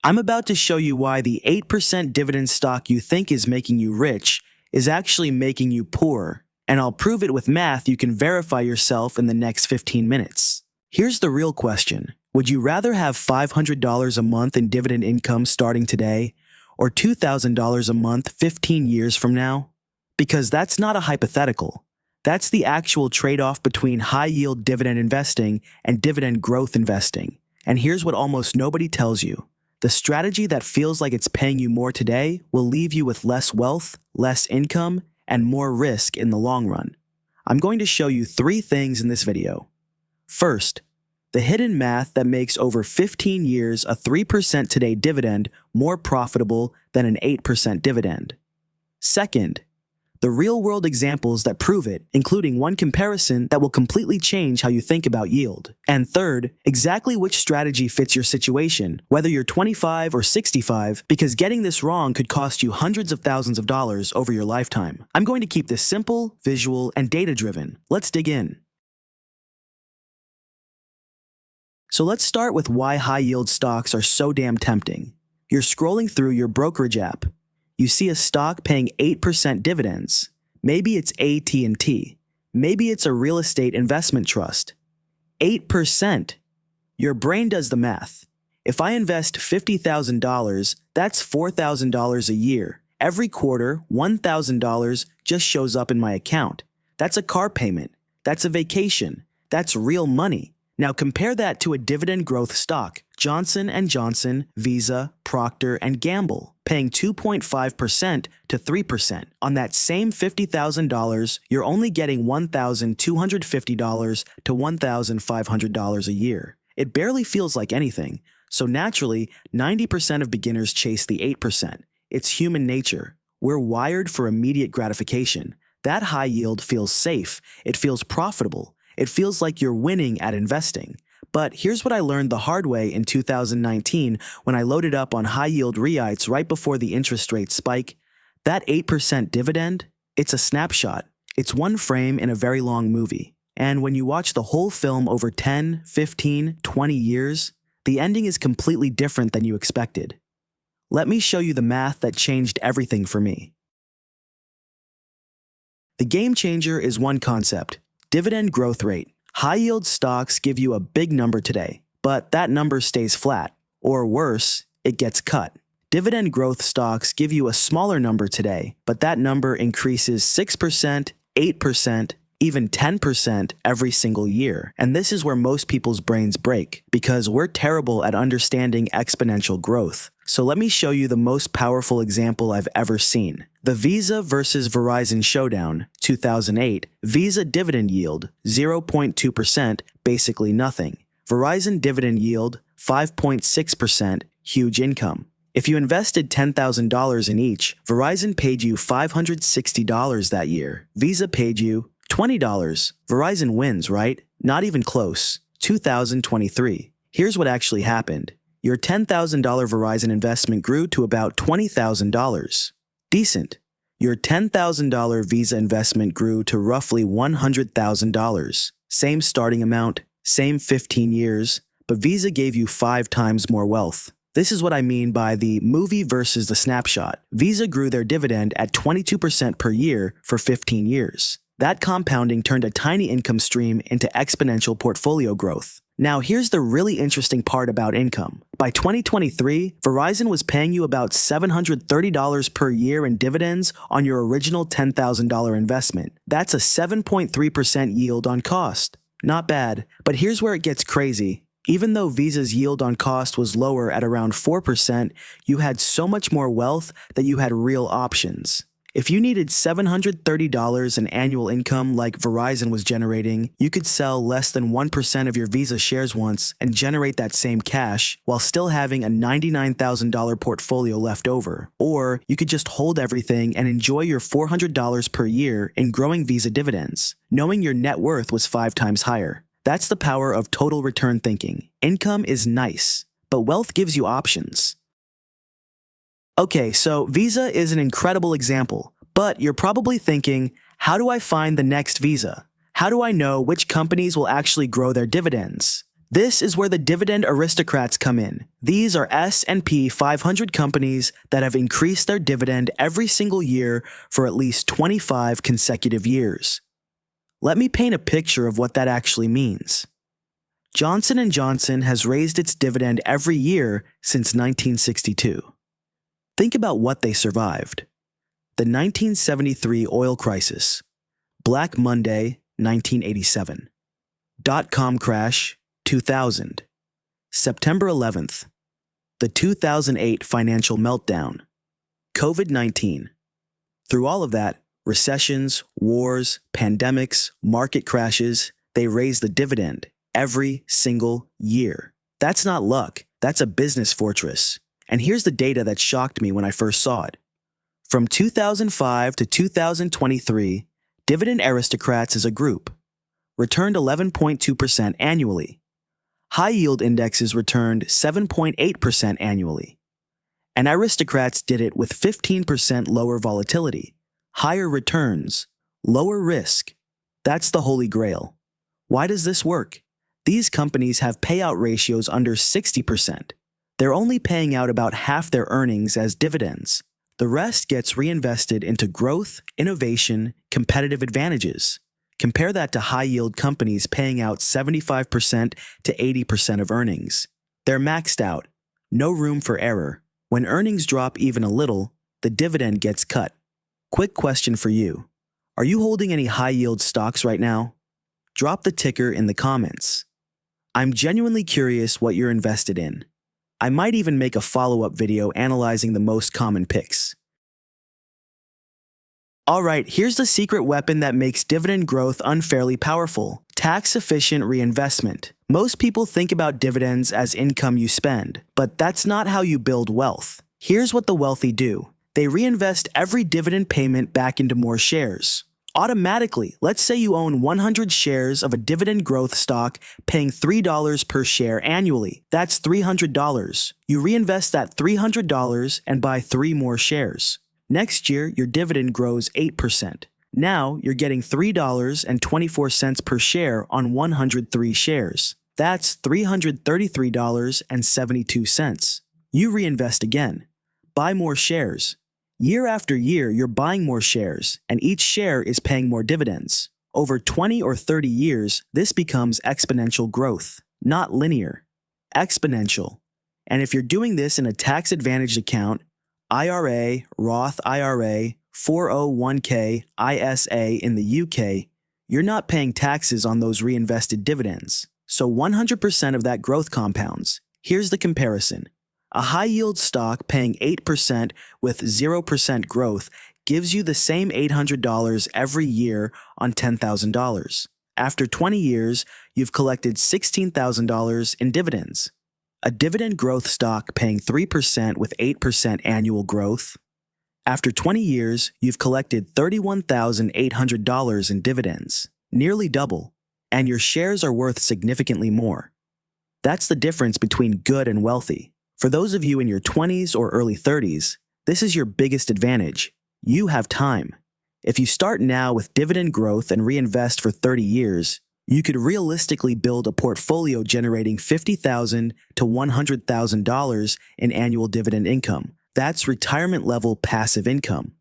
I'm about to show you why the 8% dividend stock you think is making you rich is actually making you poor, and I'll prove it with math you can verify yourself in the next 15 minutes. Here's the real question. Would you rather have $500 a month in dividend income starting today, or $2,000 a month 15 years from now? Because that's not a hypothetical. That's the actual trade-off between high-yield dividend investing and dividend growth investing. And here's what almost nobody tells you. The strategy that feels like it's paying you more today will leave you with less wealth, less income, and more risk in the long run. I'm going to show you 3 things in this video. First, the hidden math that makes over 15 years a 3% today dividend more profitable than an 8% dividend. Second, the real-world examples that prove it, including one comparison that will completely change how you think about yield. And third, exactly which strategy fits your situation, whether you're 25 or 65, because getting this wrong could cost you hundreds of thousands of dollars over your lifetime. I'm going to keep this simple, visual, and data-driven. Let's dig in. So let's start with why high-yield stocks are so damn tempting. You're scrolling through your brokerage app. You see a stock paying 8% dividends. Maybe it's AT&T. Maybe it's a real estate investment trust. 8%. Your brain does the math. If I invest $50,000, that's $4,000 a year. Every quarter, $1,000 just shows up in my account. That's a car payment. That's a vacation. That's real money. Now compare that to a dividend growth stock, Johnson & Johnson, Visa, Procter & Gamble, paying 2.5% to 3%. On that same $50,000, you're only getting $1,250 to $1,500 a year. It barely feels like anything, so naturally, 90% of beginners chase the 8%. It's human nature. We're wired for immediate gratification. That high yield feels safe. It feels profitable. It feels like you're winning at investing. But here's what I learned the hard way in 2019 when I loaded up on high-yield REITs right before the interest rate spike. That 8% dividend, it's a snapshot. It's one frame in a very long movie. And when you watch the whole film over 10, 15, 20 years, the ending is completely different than you expected. Let me show you the math that changed everything for me. The game changer is one concept. Dividend growth rate. High-yield stocks give you a big number today, but that number stays flat. Or worse, it gets cut. Dividend growth stocks give you a smaller number today, but that number increases 6%, 8%, even 10% every single year. And this is where most people's brains break, because we're terrible at understanding exponential growth. So let me show you the most powerful example I've ever seen. The Visa versus Verizon Showdown, 2008, Visa dividend yield, 0.2%, basically nothing. Verizon dividend yield, 5.6%, huge income. If you invested $10,000 in each, Verizon paid you $560 that year. Visa paid you $20. Verizon wins, right? Not even close. 2023. Here's what actually happened. Your $10,000 Verizon investment grew to about $20,000. Decent. Your $10,000 Visa investment grew to roughly $100,000. Same starting amount, same 15 years, but Visa gave you 5 times more wealth. This is what I mean by the movie versus the snapshot. Visa grew their dividend at 22% per year for 15 years. That compounding turned a tiny income stream into exponential portfolio growth. Now here's the really interesting part about income. By 2023, Verizon was paying you about $730 per year in dividends on your original $10,000 investment. That's a 7.3% yield on cost. Not bad, but here's where it gets crazy. Even though Visa's yield on cost was lower at around 4%, you had so much more wealth that you had real options. If you needed $730 in annual income like Verizon was generating, you could sell less than 1% of your Visa shares once and generate that same cash while still having a $99,000 portfolio left over. Or you could just hold everything and enjoy your $400 per year in growing Visa dividends, knowing your net worth was 5 times higher. That's the power of total return thinking. Income is nice, but wealth gives you options. Okay, so Visa is an incredible example, but you're probably thinking, how do I find the next Visa? How do I know which companies will actually grow their dividends? This is where the Dividend Aristocrats come in. These are S&P 500 companies that have increased their dividend every single year for at least 25 consecutive years. Let me paint a picture of what that actually means. Johnson & Johnson has raised its dividend every year since 1962. Think about what they survived. The 1973 oil crisis, Black Monday, 1987, dot-com crash, 2000, September 11th, the 2008 financial meltdown, COVID-19. Through all of that, recessions, wars, pandemics, market crashes, they raise the dividend every single year. That's not luck, that's a business fortress. And here's the data that shocked me when I first saw it. From 2005 to 2023, Dividend Aristocrats as a group returned 11.2% annually. High-yield indexes returned 7.8% annually. And Aristocrats did it with 15% lower volatility, higher returns, lower risk. That's the holy grail. Why does this work? These companies have payout ratios under 60%. They're only paying out about half their earnings as dividends. The rest gets reinvested into growth, innovation, competitive advantages. Compare that to high-yield companies paying out 75% to 80% of earnings. They're maxed out. No room for error. When earnings drop even a little, the dividend gets cut. Quick question for you. Are you holding any high-yield stocks right now? Drop the ticker in the comments. I'm genuinely curious what you're invested in. I might even make a follow-up video analyzing the most common picks. Alright, here's the secret weapon that makes dividend growth unfairly powerful: tax-efficient reinvestment. Most people think about dividends as income you spend, but that's not how you build wealth. Here's what the wealthy do. They reinvest every dividend payment back into more shares. Automatically, let's say you own 100 shares of a dividend growth stock paying $3 per share annually. That's $300. You reinvest that $300 and buy 3 more shares. Next year, your dividend grows 8%. Now, you're getting $3.24 per share on 103 shares. That's $333.72. You reinvest again. Buy more shares. Year after year, you're buying more shares, and each share is paying more dividends. Over 20 or 30 years, this becomes exponential growth, not linear. Exponential. And if you're doing this in a tax-advantaged account, IRA, Roth IRA, 401k, ISA in the UK, you're not paying taxes on those reinvested dividends. So 100% of that growth compounds. Here's the comparison. A high-yield stock paying 8% with 0% growth gives you the same $800 every year on $10,000. After 20 years, you've collected $16,000 in dividends. A dividend growth stock paying 3% with 8% annual growth. After 20 years, you've collected $31,800 in dividends, nearly double, and your shares are worth significantly more. That's the difference between good and wealthy. For those of you in your 20s or early 30s, this is your biggest advantage. You have time. If you start now with dividend growth and reinvest for 30 years, you could realistically build a portfolio generating $50,000 to $100,000 in annual dividend income. That's retirement-level passive income.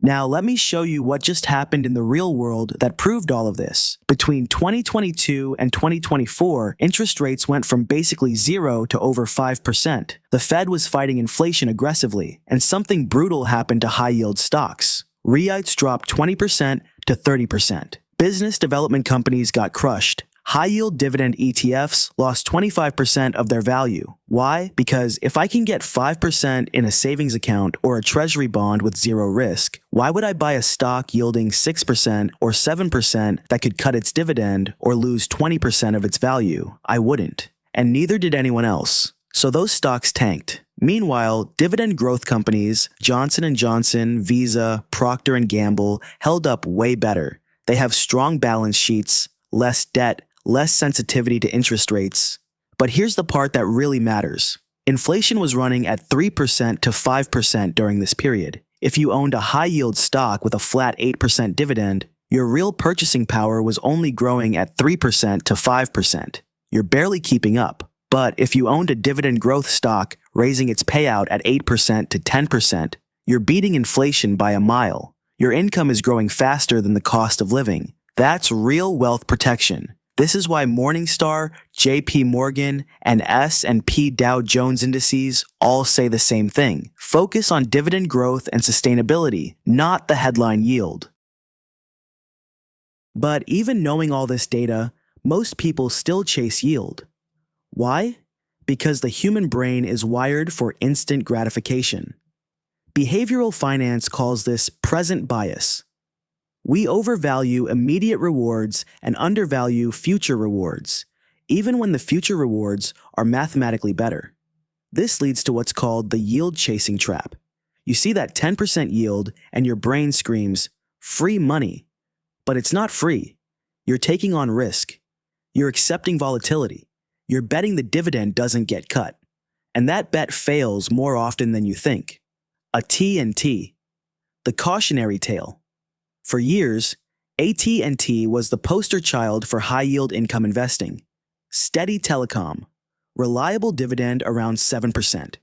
Now, let me show you what just happened in the real world that proved all of this. Between 2022 and 2024, interest rates went from basically 0 to over 5%. The Fed was fighting inflation aggressively, and something brutal happened to high-yield stocks. REITs dropped 20% to 30%. Business development companies got crushed. High-yield dividend ETFs lost 25% of their value. Why? Because if I can get 5% in a savings account or a treasury bond with 0 risk, why would I buy a stock yielding 6% or 7% that could cut its dividend or lose 20% of its value? I wouldn't. And neither did anyone else. So those stocks tanked. Meanwhile, dividend growth companies, Johnson & Johnson, Visa, Procter & Gamble, held up way better. They have strong balance sheets, less debt, less sensitivity to interest rates. But here's the part that really matters. Inflation was running at 3% to 5% during this period. If you owned a high-yield stock with a flat 8% dividend, Your real purchasing power was only growing at 3% to 5%. You're barely keeping up. But if you owned a dividend growth stock raising its payout at 8% to 10%, you're beating inflation by a mile. Your income is growing faster than the cost of living. That's real wealth protection. This is why Morningstar, JP Morgan, and S&P Dow Jones indices all say the same thing. Focus on dividend growth and sustainability, not the headline yield. But even knowing all this data, most people still chase yield. Why? Because the human brain is wired for instant gratification. Behavioral finance calls this present bias. We overvalue immediate rewards and undervalue future rewards, even when the future rewards are mathematically better. This leads to what's called the yield-chasing trap. You see that 10% yield and your brain screams, free money. But it's not free. You're taking on risk. You're accepting volatility. You're betting the dividend doesn't get cut. And that bet fails more often than you think. A T&T. The cautionary tale. For years, AT&T was the poster child for high-yield income investing. Steady telecom. Reliable dividend around 7%.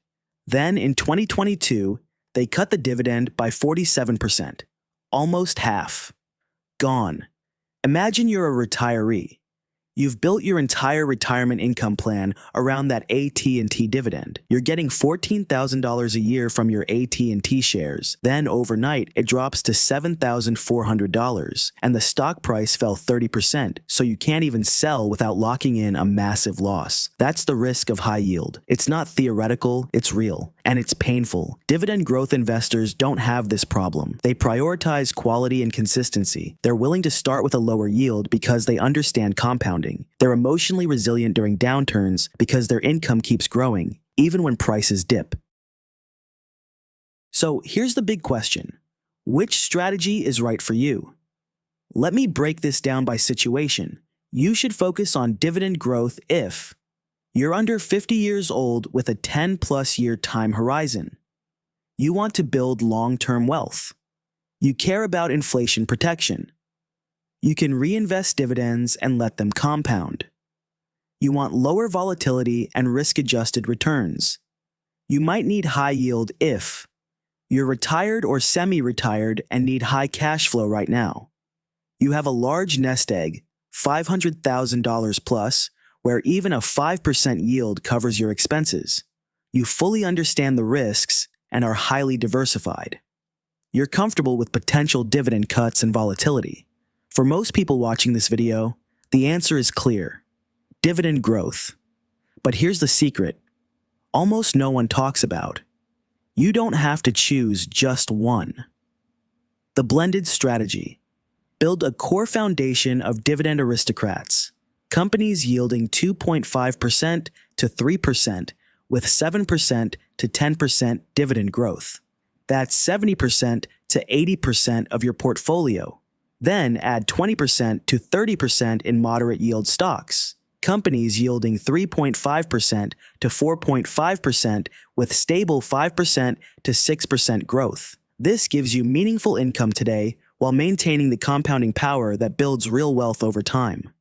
Then in 2022, they cut the dividend by 47%. Almost half. Gone. Imagine you're a retiree. You've built your entire retirement income plan around that AT&T dividend. You're getting $14,000 a year from your AT&T shares. Then overnight, it drops to $7,400, and the stock price fell 30%, so you can't even sell without locking in a massive loss. That's the risk of high yield. It's not theoretical, it's real, and it's painful. Dividend growth investors don't have this problem. They prioritize quality and consistency. They're willing to start with a lower yield because they understand compounding. They're emotionally resilient during downturns because their income keeps growing, even when prices dip. So here's the big question. Which strategy is right for you? Let me break this down by situation. You should focus on dividend growth if you're under 50 years old with a 10-plus year time horizon. You want to build long-term wealth. You care about inflation protection. You can reinvest dividends and let them compound. You want lower volatility and risk-adjusted returns. You might need high yield if you're retired or semi-retired and need high cash flow right now. You have a large nest egg, $500,000 plus, where even a 5% yield covers your expenses. You fully understand the risks and are highly diversified. You're comfortable with potential dividend cuts and volatility. For most people watching this video, the answer is clear. Dividend growth. But here's the secret. Almost no one talks about. You don't have to choose just one. The blended strategy. Build a core foundation of Dividend Aristocrats. Companies yielding 2.5% to 3% with 7% to 10% dividend growth. That's 70% to 80% of your portfolio. Then add 20% to 30% in moderate yield stocks. Companies yielding 3.5% to 4.5% with stable 5% to 6% growth. This gives you meaningful income today while maintaining the compounding power that builds real wealth over time.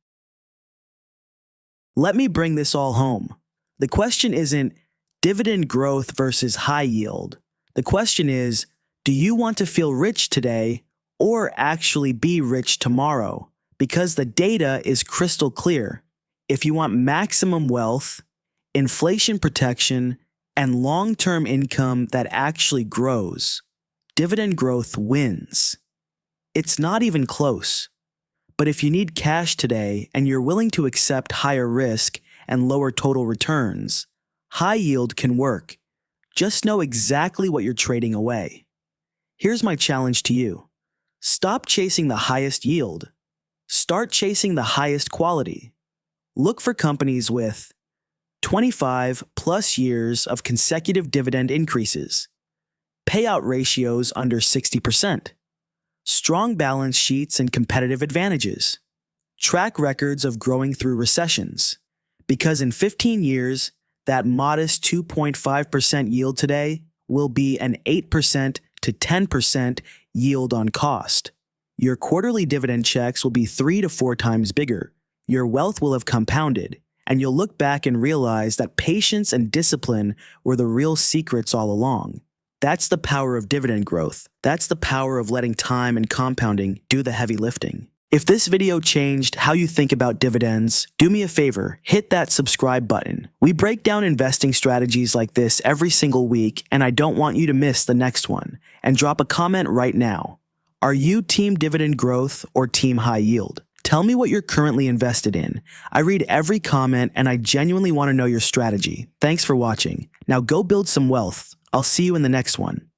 Let me bring this all home. The question isn't dividend growth versus high yield. The question is, do you want to feel rich today or actually be rich tomorrow? Because the data is crystal clear. If you want maximum wealth, inflation protection, and long-term income that actually grows, dividend growth wins. It's not even close. But if you need cash today and you're willing to accept higher risk and lower total returns, high yield can work. Just know exactly what you're trading away. Here's my challenge to you. Stop chasing the highest yield. Start chasing the highest quality. Look for companies with 25 plus years of consecutive dividend increases, payout ratios under 60%, strong balance sheets and competitive advantages, track records of growing through recessions. Because in 15 years, that modest 2.5% yield today will be an 8% to 10% yield on cost. Your quarterly dividend checks will be 3 to 4 times bigger. Your wealth will have compounded, and you'll look back and realize that patience and discipline were the real secrets all along. That's the power of dividend growth. That's the power of letting time and compounding do the heavy lifting. If this video changed how you think about dividends, do me a favor, hit that subscribe button. We break down investing strategies like this every single week, and I don't want you to miss the next one. And drop a comment right now. Are you team dividend growth or team high yield? Tell me what you're currently invested in. I read every comment and I genuinely want to know your strategy. Thanks for watching. Now go build some wealth. I'll see you in the next one.